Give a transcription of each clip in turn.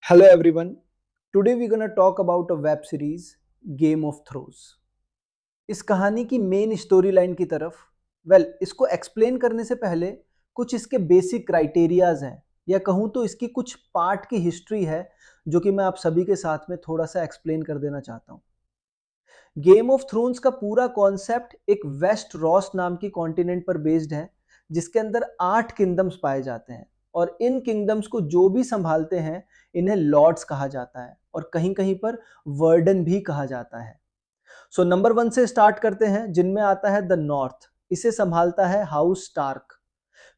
Hello everyone. Today we're gonna talk about a web series, Game of Thrones. इस कहानी की main story line की तरफ इसको एक्सप्लेन करने से पहले कुछ इसके बेसिक क्राइटेरियाज हैं या कहूँ तो इसकी कुछ पार्ट की हिस्ट्री है जो कि मैं आप सभी के साथ में थोड़ा सा एक्सप्लेन कर देना चाहता हूँ। गेम ऑफ थ्रोन्स का पूरा कॉन्सेप्ट एक वेस्ट रॉस नाम की कॉन्टिनेंट पर बेस्ड है जिसके अंदर 8 किंगडम्स पाए जाते हैं और इन किंगडम्स को जो भी संभालते हैं इन्हें लॉर्ड्स कहा जाता है और कहीं कहीं पर वर्डन भी कहा जाता है। सो नंबर 1 से स्टार्ट करते हैं जिनमें आता है द नॉर्थ, इसे संभालता है हाउस स्टार्क।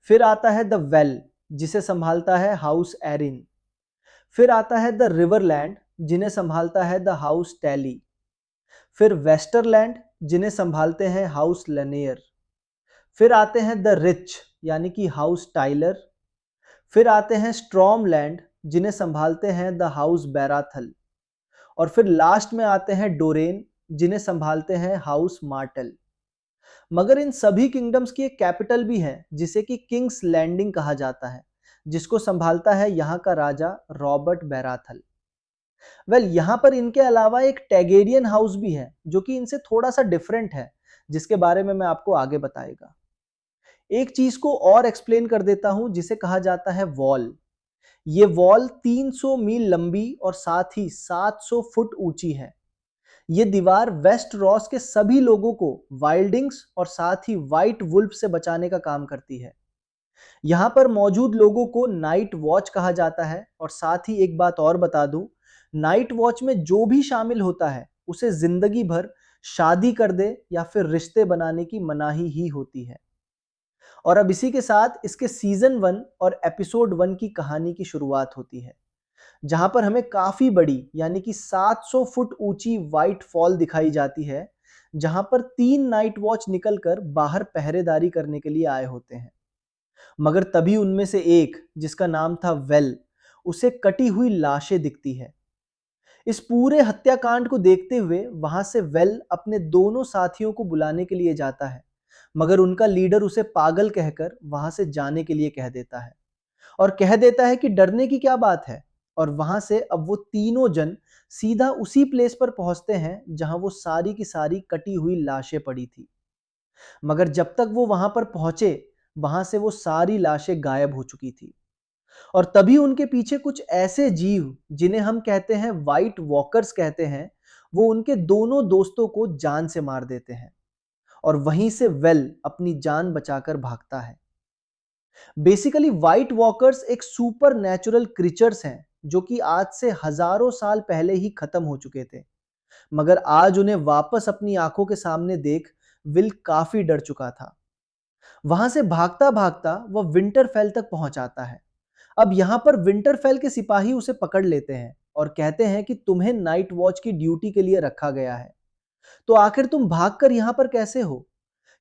फिर आता है द वेल जिसे संभालता है हाउस एरिन। फिर आता है द रिवरलैंड जिन्हें संभालता है द हाउस टैली। फिर वेस्टरलैंड जिन्हें संभालते हैं हाउस लनेयर। फिर आते हैं द रिच यानी कि हाउस टाइलर। फिर आते हैं स्ट्रॉमलैंड जिन्हें संभालते हैं द हाउस बैराथल। और फिर लास्ट में आते हैं डोरेन जिन्हें संभालते हैं हाउस मार्टल। मगर इन सभी किंगडम्स की एक कैपिटल भी है जिसे कि किंग्स लैंडिंग कहा जाता है, जिसको संभालता है यहाँ का राजा रॉबर्ट बैराथल। यहां पर इनके अलावा एक टैगेरियन हाउस भी है जो कि इनसे थोड़ा सा डिफरेंट है, जिसके बारे में मैं आपको आगे बताएगा। एक चीज को और एक्सप्लेन कर देता हूं जिसे कहा जाता है वॉल। ये वॉल 300 मील लंबी और साथ ही 700 फुट ऊंची है। ये दीवार वेस्ट रॉस के सभी लोगों को वाइल्डिंग्स और साथ ही व्हाइट वुल्फ से बचाने का काम करती है। यहां पर मौजूद लोगों को नाइट वॉच कहा जाता है और साथ ही एक बात और बता दूं, नाइट वॉच में जो भी शामिल होता है उसे जिंदगी भर शादी कर दे या फिर रिश्ते बनाने की मनाही ही होती है। और अब इसी के साथ इसके सीजन 1 और एपिसोड 1 की कहानी की शुरुआत होती है, जहां पर हमें काफी बड़ी यानी कि 700 फुट ऊंची व्हाइट फॉल दिखाई जाती है, जहां पर 3 नाइट वॉच निकलकर बाहर पहरेदारी करने के लिए आए होते हैं। मगर तभी उनमें से एक, जिसका नाम था वेल, उसे कटी हुई लाशें दिखती है। इस पूरे हत्याकांड को देखते हुए वहां से वेल अपने दोनों साथियों को बुलाने के लिए जाता है, मगर उनका लीडर उसे पागल कहकर वहां से जाने के लिए कह देता है और कह देता है कि डरने की क्या बात है। और वहां से अब वो तीनों जन सीधा उसी प्लेस पर पहुंचते हैं जहां वो सारी की सारी कटी हुई लाशें पड़ी थी। मगर जब तक वो वहां पर पहुंचे, वहां से वो सारी लाशें गायब हो चुकी थी। और तभी उनके पीछे कुछ ऐसे जीव, जिन्हें हम कहते हैं वाइट वॉकर्स कहते हैं, वो उनके दोनों दोस्तों को जान से मार देते हैं और वहीं से वेल अपनी जान बचाकर भागता है। बेसिकली व्हाइट वॉकर्स एक सुपर नेचुरल क्रीचर्स हैं जो कि आज से हजारों साल पहले ही खत्म हो चुके थे, मगर आज उन्हें वापस अपनी आंखों के सामने देख विल काफी डर चुका था। वहां से भागता भागता वह विंटरफेल तक पहुंच आता है। अब यहां पर विंटरफेल के सिपाही उसे पकड़ लेते हैं और कहते हैं कि तुम्हें नाइट वॉच की ड्यूटी के लिए रखा गया है, तो आखिर तुम भागकर यहां पर कैसे हो?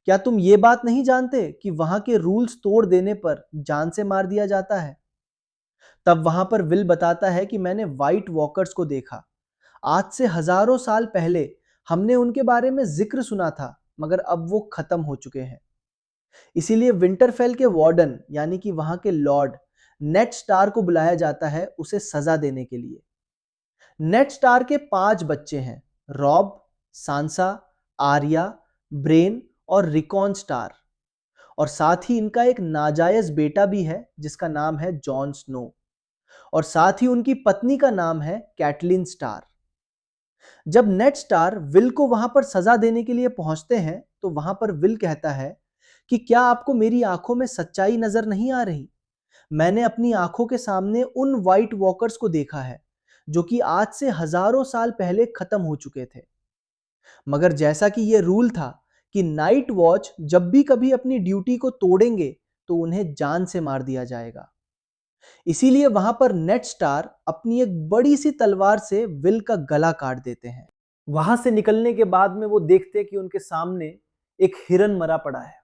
क्या तुम ये बात नहीं जानते कि वहां के रूल्स तोड़ देने पर जान से मार दिया जाता है? तब वहां पर विल बताता है कि मैंने व्हाइट वॉकर्स को देखा। आज से हजारों साल पहले हमने उनके बारे में जिक्र सुना था, मगर अब वो खत्म हो चुके हैं। इसीलिए विंटरफेल के वार्डन यानी कि वहां के लॉर्ड नेड स्टार को बुलाया जाता है उसे सजा देने के लिए। नेड स्टार के 5 बच्चे हैं, रॉब, सांसा, आर्या, ब्रेन और रिकॉन स्टार। और साथ ही इनका एक नाजायज बेटा भी है जिसका नाम है जॉन स्नो। और साथ ही उनकी पत्नी का नाम है कैटलिन स्टार। जब नेड स्टार विल को वहां पर सजा देने के लिए पहुंचते हैं तो वहां पर विल कहता है कि क्या आपको मेरी आंखों में सच्चाई नजर नहीं आ रही? मैंने अपनी आंखों के सामने उन व्हाइट वॉकर्स को देखा है जो कि आज से हजारों साल पहले खत्म हो चुके थे। मगर जैसा कि यह रूल था कि नाइट वॉच जब भी कभी अपनी ड्यूटी को तोड़ेंगे तो उन्हें जान से मार दिया जाएगा। इसीलिए वहां पर नेड स्टार अपनी एक बड़ी सी तलवार से विल का गला काट देते हैं। वहां से निकलने के बाद में वो देखते कि उनके सामने एक हिरन मरा पड़ा है,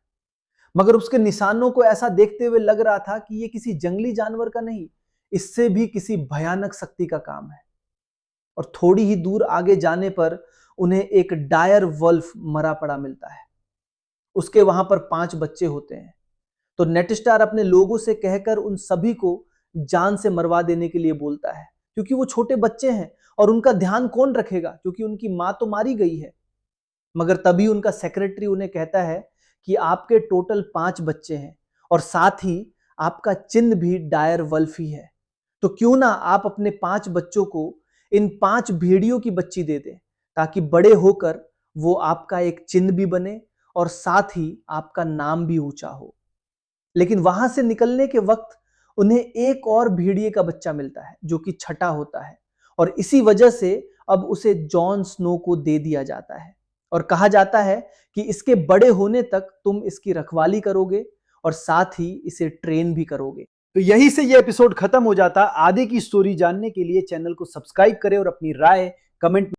मगर उसके निशानों को ऐसा देखते हुए लग रहा था कि ये किसी जंगली जानवर का नहीं, इससे भी किसी भयानक शक्ति का काम है। और थोड़ी ही दूर आगे जाने पर उन्हें एक डायर वल्फ मरा पड़ा मिलता है। उसके वहां पर 5 बच्चे होते हैं। तो नेड स्टार अपने लोगों से कहकर उन सभी को जान से मरवा देने के लिए बोलता है, क्योंकि वो छोटे बच्चे हैं और उनका ध्यान कौन रखेगा, क्योंकि उनकी माँ तो मारी गई है। मगर तभी उनका सेक्रेटरी उन्हें कहता है कि आपके टोटल 5 बच्चे हैं और साथ ही आपका चिन्ह भी डायर वल्फ ही है, तो क्यों ना आप अपने 5 बच्चों को इन 5 भेड़ियों की बच्ची दे दें, ताकि बड़े होकर वो आपका एक चिन्ह भी बने और साथ ही आपका नाम भी ऊंचा हो। लेकिन वहां से निकलने के वक्त उन्हें एक और भेड़िए का बच्चा मिलता है जो कि छठा होता है, और इसी वजह से अब उसे जॉन स्नो को दे दिया जाता है और कहा जाता है कि इसके बड़े होने तक तुम इसकी रखवाली करोगे और साथ ही इसे ट्रेन भी करोगे। तो यहीं से ये एपिसोड खत्म हो जाता। आगे की स्टोरी जानने के लिए चैनल को सब्सक्राइब करें और अपनी राय कमेंट